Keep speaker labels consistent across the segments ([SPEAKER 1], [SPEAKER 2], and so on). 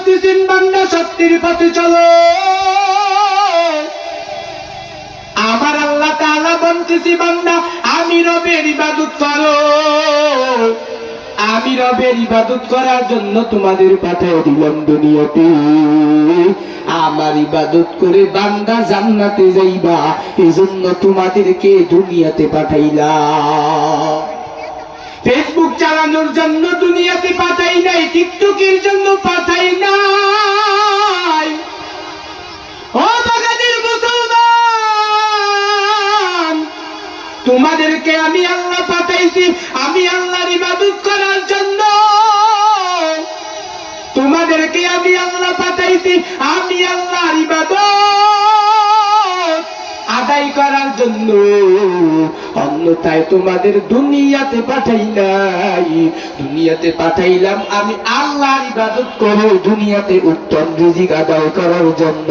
[SPEAKER 1] বলতেছেন বান্দা সত্যের পথে চলো। আমার আল্লাহ তাআলা বলতেছি বান্দা আমি রবের ইবাদত করো। আমি রবের ইবাদত করার জন্য তোমাদের পাঠিয়ে দিলাম দুনিয়াতে। আমার ইবাদত করে বান্দা জান্নাতে যাইবা, এজন্য তোমাদেরকে দুনিয়াতে পাঠাইলাম। ফেসবুক চালানোর জন্য দুনিয়াতে পাঠাই নাই, টিকটকের জন্য পাঠাই নাই। ও বাগানের মুসলমান, তোমাদেরকে আমি আল্লাহ পাঠাইছি আমি আল্লাহর ইবাদত করার জন্য। তোমাদেরকে আমি আল্লাহ পাঠাইছি আমি আল্লাহর ইবাদত আদায় করার জন্য। অন্যথায় তোমাদের দুনিয়াতে পাঠাই নাই। দুনিয়াতে পাঠাইলাম আমি আল্লাহর ইবাদত করো, দুনিয়াতে উত্তম রিজিক আদায় করার জন্য।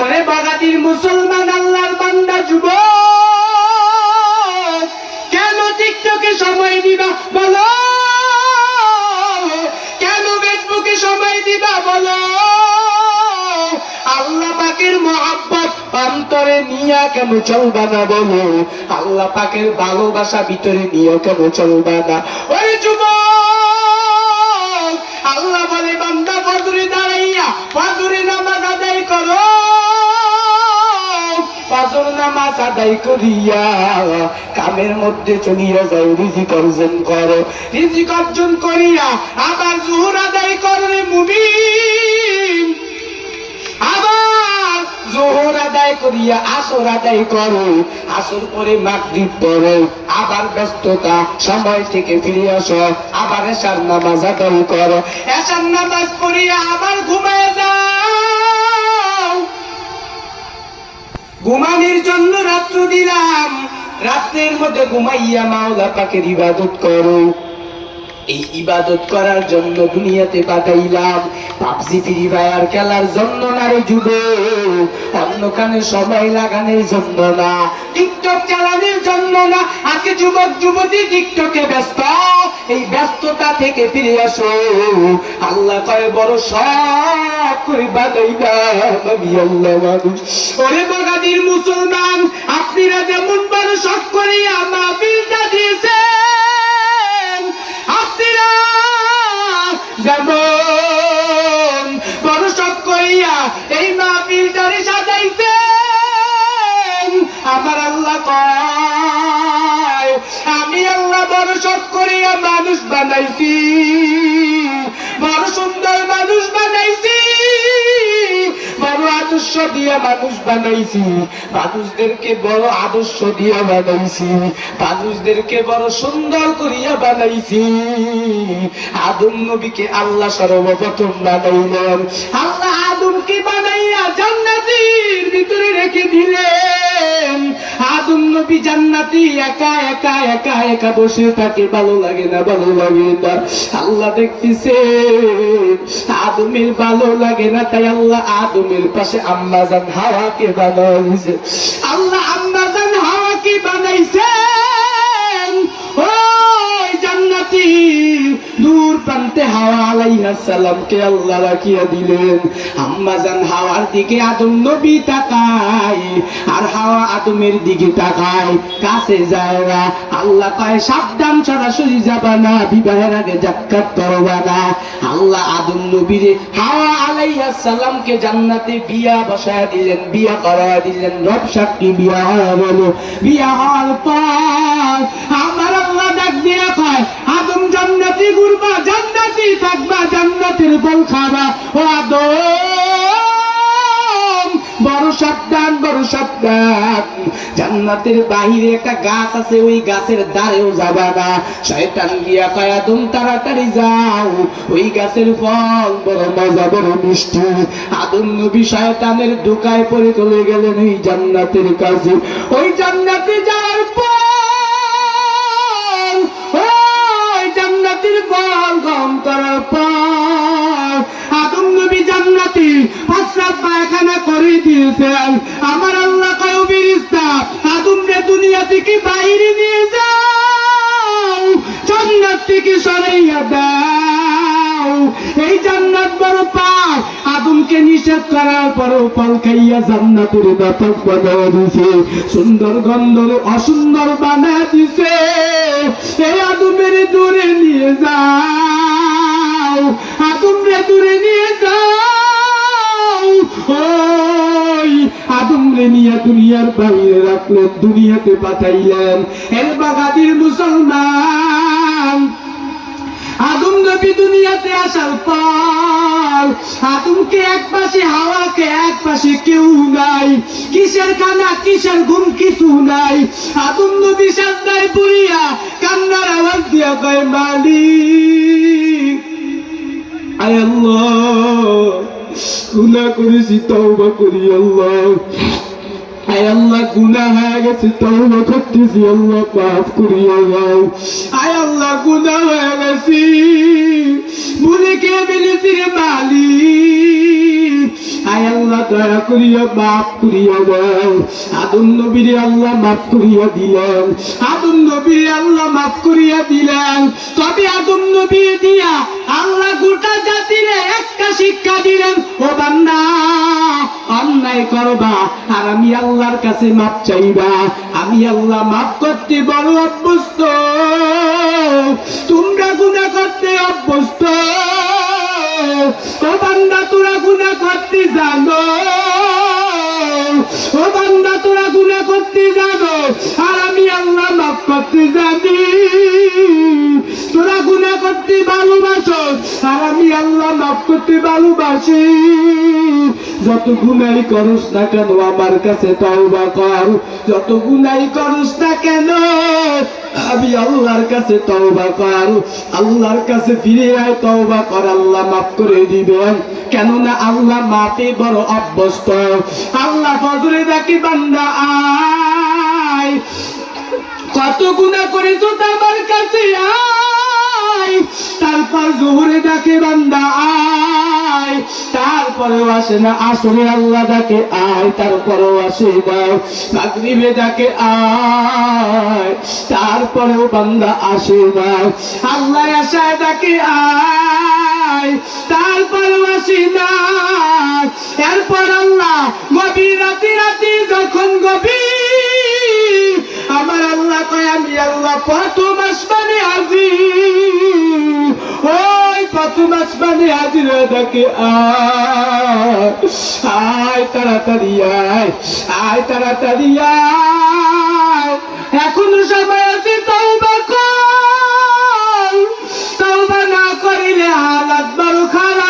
[SPEAKER 1] ওরে বাগাতির মুসলমান, আল্লাহর বান্দা যুবক, কেন টিকটকে সময় দিবা বলো? কেন ফেসবুকে সময় দিবা বলো? আল্লাহ পাকের মহব্বত অন্তরে নিয়া কেন চলবা না বলো? আল্লাহ পাকের ভালোবাসা ভিতরে নিয়ে কেন চলবা না? ওই যুবক, আল্লাহ বলে বান্দা ফজরে দাঁড়াইয়া ফজরে নামাজ আদায় করো। ফজর নামাজ আদায় করিয়া কামের মধ্যে চলিয়া যাও, রিজিক অর্জন করো। রিজিক অর্জন করিয়া আবার জোহর আদায় করো রে মুমিন। আবার জোহর আদায় করিয়া আসর আদায় করো। আসর পরে মাগরিব পড়ো। আবার ব্যস্ততা সময় থেকে ফিরে আসো, আবার এশার নামাজ আদায় করো। এশার নামাজ পড়িয়া আবার ঘুমায় যাও। ঘুমানোর জন্য রাত্র দিলাম, রাত্রের মধ্যে ঘুমাইয়া মাওলা পাকের ইবাদত করো। এই ইবাদত করার জন্য দুনিয়াতে পাঠাইলাম। পাবজি ফ্রি ফায়ার খেলার জন্য না রে যুবক, অন্য কানে সময় লাগানোর জন্য না, টিকটক চালানোর জন্য না। আজকে যুবক যুবতী টিকটকে ব্যস্ত, এই ব্যস্ততা থেকে ফিরে আসো। আল্লাহ কয় বড় শখ করে বানাইলাম আমি আল্লাহ মানুষ। ওরে বাগানের মুসলমান, আপনারা যেমন বড় শখ করিয়া মাহফিলটা দিয়েছেন, আপনারা যেমন বড় শখ করিয়া এই মাহফিলটারে সাজাইছেন, আমার আল্লাহ কয় আমি আল্লাহ বড় শখ করিয়া মানুষ বানাইছি, বড় সুন্দর মানুষ বানাইছি, বড় আদর্শ দিয়া মানুষ বানাইছি। মানুষদেরকে বড় আদর্শ দিয়া বানাইছি, মানুষদেরকে বড় সুন্দর করিয়া বানাইছি। আদম নবীকে আল্লাহ সর্বপ্রথম বানাইলেন। আল্লাহ আদমকে বানাইয়া জান্নাতের ভিতরে রেখে দিলেন। আদম নবী জান্নাতি একা একা একা একা বসে থাকে, ভালো লাগে না, ভালো লাগে না। আল্লাহ দেখতেছে আদমের ভালো লাগে না, তাই আল্লাহ আদমের পাশে আম্মা জান হাওয়াকে বানাইছে। আল্লাহ আম্মা জান হাওয়াকে বানাইছেন। ওই জান্নাতি দূর প্রান্তে হাওয়া আলাইহিস সালামকে আল্লাহ রাখিয়া দিলেন। আম্মা জান হাওয়ার দিকে আদম নবী তাকায়, আর হাওয়া আদমের দিকে তাকায়, কাছে যায় না। আল্লাহ কয় সাবধান, সরাসরি যাবা না, বিবাহের আগে জাকাত করবা না। আল্লাহ আদম নবীরে হাওয়া আলাইহিস সালামকে জান্নাতে বিয়া বসায় দিলেন, বিয়া করায় দিলেন। রব সাক্ষী বিয়া হওয়া বলো। বিয়া হওয়ার পর আমার আল্লাহ ডাক দিয়া কয় আদম জান্নাতি ঘুরবা, জান্নাতি থাকবা, জান্নাতের ফল খাবা। ও আদম বড় সাবধান, বড় সাবধান। জান্নাতের বাহিরে একটা গাছ আছে, ওই গাছের দ্বারেও যাবা না। শয়তান গিয়া কয় আদম তাড়াতাড়ি যাও, ওই গাছের ফল বড় মজা, বড় মিষ্টি। আদম নবী শয়তানের ধোঁকায় পড়ে চলে গেলেন ওই জান্নাতের কাছে। ওই জান্নাতে যাওয়ার পর ওই জান্নাতের ফল গ্রহণ করার পর আদম নবী জান্নাতি প্রস্রাব পায়খানা করে দিয়েছেন। আমার আল্লাহ কয় ফেরেশতা আদমকে দুনিয়া থেকে বাইরে নিয়ে যাও, জান্নাত থেকে সরাইয়া দাও। এই জান্নাত বড় পাক, আদমকে নিষেধ করার পরও ফল খাইয়া জান্নাতের নাটক বানায় দিছে, সুন্দর গন্ধ অসুন্দর বানায় দিছে। এই আদমের দূরে নিয়ে যাও, আদমরে দূরে নিয়ে যাও। ওই আদমরে নিয়ে দুনিয়ার বাইরে রাখলেন, দুনিয়াতে পাঠাইলেন। এর বাগাদির মুসলমান, আদম নবী দুনিয়াতে আসার পর আদমকে এক পাশে, হাওয়াকে এক পাশে, কেউ নাই। কিসের খানা, কিসের ঘুম, কিছু নাই। আদম নবী সাজদায় পড়িয়া কান্নার আওয়াজ দিয়া কয়, মালিক আয় আল্লাহ, গুনাহ করেছি, তওবা করি আল্লাহ। আয় আল্লাহ, গুনাহ হয়ে গেছে, তওবা করতেছি আল্লাহ, মাফ করিয়া দাও। আয় আল্লাহ, গুনাহ হয়ে গেছে, ভুলে খেয়ে ফেলেছি রে মালিক। আয় আল্লাহ, দয়া করিয়া মাফ করিয়া দাও। আদম নবীরে আল্লাহ মাফ করিয়া দিলেন, আদম নবীরে আল্লাহ মাফ করিয়া দিলেন। তবে আদম নবী দিয়া আল্লাহ গোটা জাতিরে একটা শিক্ষা দিলেন, ও বান্দা, অন্যায় করবা আর আমি আল্লাহর কাছে মাপ চাইবা। আমি আল্লাহ মাফ করতে বড় অভ্যস্ত, তোমরা গুনাহ করতে অভ্যস্ত। ও বান্দা, তোরা গুনাহ করতে জানো, ও বান্দা, তোরা গুনাহ করতে জানো আর আমি আল্লাহ মাফ করতে জানি। তোরা গুনাহ করতে ভালোবাসো আর আমি আল্লাহ মাফ করতে ভালোবাসি। যত গুনাহ করস না কেন আমার কাছে তওবা কর, যত গুনাহ করস না কেন আমি আল্লাহর কাছে তওবা কর। আল্লাহর কাছে ফিরে আয়, তওবা কর, আল্লাহ মাফ করে দিবেন। কেননা আল্লাহ মাফে বড় অভ্যস্ত। আল্লাহ ফজরে ডাকে, বান্দা আয়, কত গুনাহ করেছো আমার কাছে আয়। তারপর জোহরে ডাকে, বান্দা আয়, তারপরেও আসে না। আসরে আল্লাহ ডাকে আয়, তারপরেও আসে না। মাগরিবে ডাকে আয়, তারপরেও বান্দা আসে না। আল্লাহ আশায় ডাকে আয়, তারপরেও আসে না। এরপর আল্লাহ গভীর রাতে যখন গভীর, আমার আল্লাহ কয়, আমি আল্লাহ প্রথম আসমানে হাজির। ওই প্রথম আসমানে হাজির ডাকে আয়, তাড়াতাড়ি আয়, আয় তাড়াতাড়ি আয়। এখনো সময় আছে, তওবা কর। তওবা না করিলে হালাত বড় খারাপ।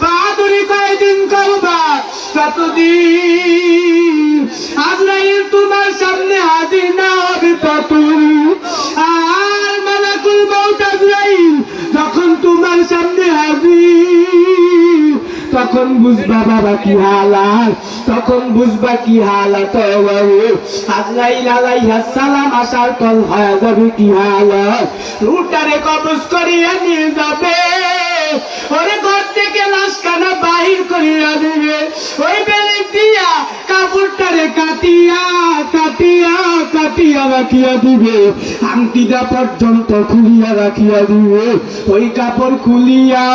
[SPEAKER 1] বাহাদুরি কয়দিন করবা, ততদিন আজরাইল তোমার সামনে হাজির না হবে ততদিন। আর মালাকুল মউত আজরাইল যখন তোমার সামনে হাজির, তখন বুঝবা বাবা কি হালাত, তখন বুঝবা কি হালাত। আজরাইল আলাইহিস সালাম আসার পর হয়ে যাবে কি হালাত। রুটারে কবজ করিয়া নিয়ে যাবে, ওরে ঘর থেকে লাশখানা বাহির করিয়া দিবে। ওই বেলি দিয়া কাপড়টারে কাটিয়া কাটিয়া কাটিয়া রাখিয়া দিবে, আংটিটা পর্যন্ত খুলিয়া রাখিয়া দিবে। ওই কাপড় খুলিয়া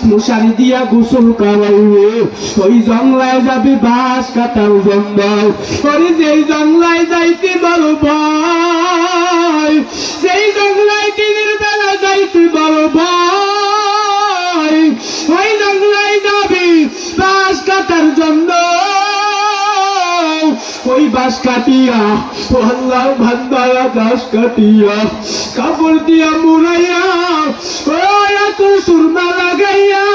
[SPEAKER 1] মশারি দিয়া গোসল করাইবে। ওই জঙ্গলায় যাবে, বাঁশ কাটাও জঙ্গল। ওরে যেই জঙ্গলায় যাইতে বড় ভয়, সেই জঙ্গলায় দিনের বেলা যাইতে বড় ভয়। ওই জঙ্গলায় যাবি বাঁশ কাটার জন্য। ওই বাঁশ কাটিয়া, আল্লাহর বান্দারা বাঁশ কাটিয়া কাপড় দিয়া মুড়াইয়া, ওই এত সুরমা লাগাইয়া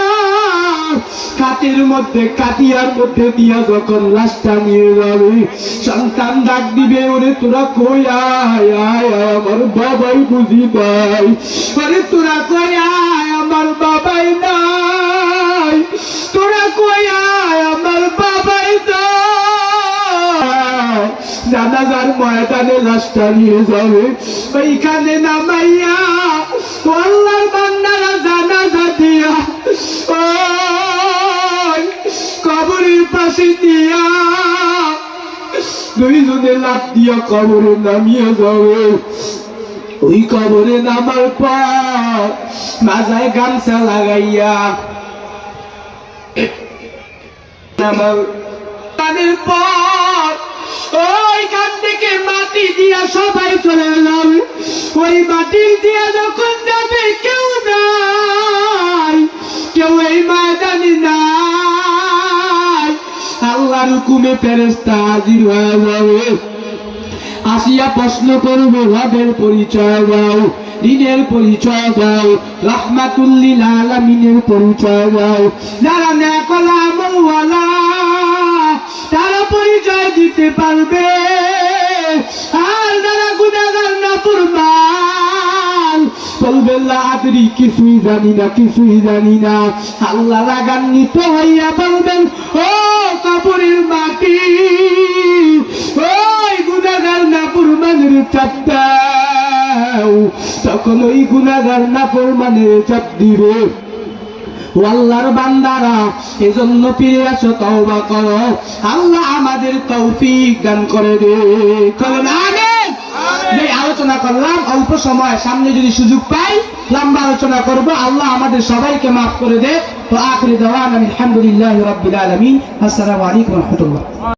[SPEAKER 1] কাঠের মধ্যে, কাটিয়ার মধ্যে দিয়া যখন লাশটা নিয়ে যাবে, সন্তান ডাক দিবে, ওরে তোরা কই আয়, আয় আমার বাবাই বুঝি নাই। ওরে তোরা কই আয়, আমার বাবাই নাই। তোরা কই আয়, আমার বাবাই নাই। জানাজার ময়দানে লাশটা নিয়ে যাবে, ওইখানে নামাইয়া আল্লাহর বান্দারা জানাজা দিয়া কবরের পাশে দিয়া দুইজনে লাফ দিয়া কবরে নামিয়ে যাবে। ওই কবরে নামার পর মাথায় গামছা লাগাইয়া আমার তাদের পর ওইখান থেকে মাটি দিয়া সবাই চলে যাবে। ওই মাটির দিয়া যখন যাবে কেউ নাই, কেউ এই ময়দানে নাই। আল্লাহর হুকুমে ফেরেশতা হাজির হয়ে যাবে, আসিয়া প্রশ্ন করবে রবের পরিচয় দাও, দিনের পরিচয় দাও, রাহমাতুল লিল আলামিনের পরিচয় দাও। যারা নেক আমলওয়ালা তারা পরিচয় দিতে পারবে, আর যারা গুনাহগার নাফরমান বলবে লা আদরি, কিছুই জানি না, কিছুই জানি না। আল্লাহ রাগান্বিত হইয়া বলবেন, ও কবরের মাটি, ওই গুনাহগার নাফরমানের চাপ দাও। তখন ওই গুনাহগার নাফরমানের চাপ দিবে। ও আল্লাহর বান্দারা, এজন্য ফিরে আসো, তওবা করো, আল্লাহ আমাদের তৌফিক দান করে দে। বলেন আমিন। যে আলোচনা করলাম অল্প সময়, সামনে যদি সুযোগ পাই লম্বা আলোচনা করব। আল্লাহ আমাদের সবাইকে মাফ করে দে। তো আখিরি দাওয়ানা আলহামদুলিল্লাহি রাব্বিল আলামিন। আসসালামু আলাইকুম ওয়া রাহমাতুল্লাহ।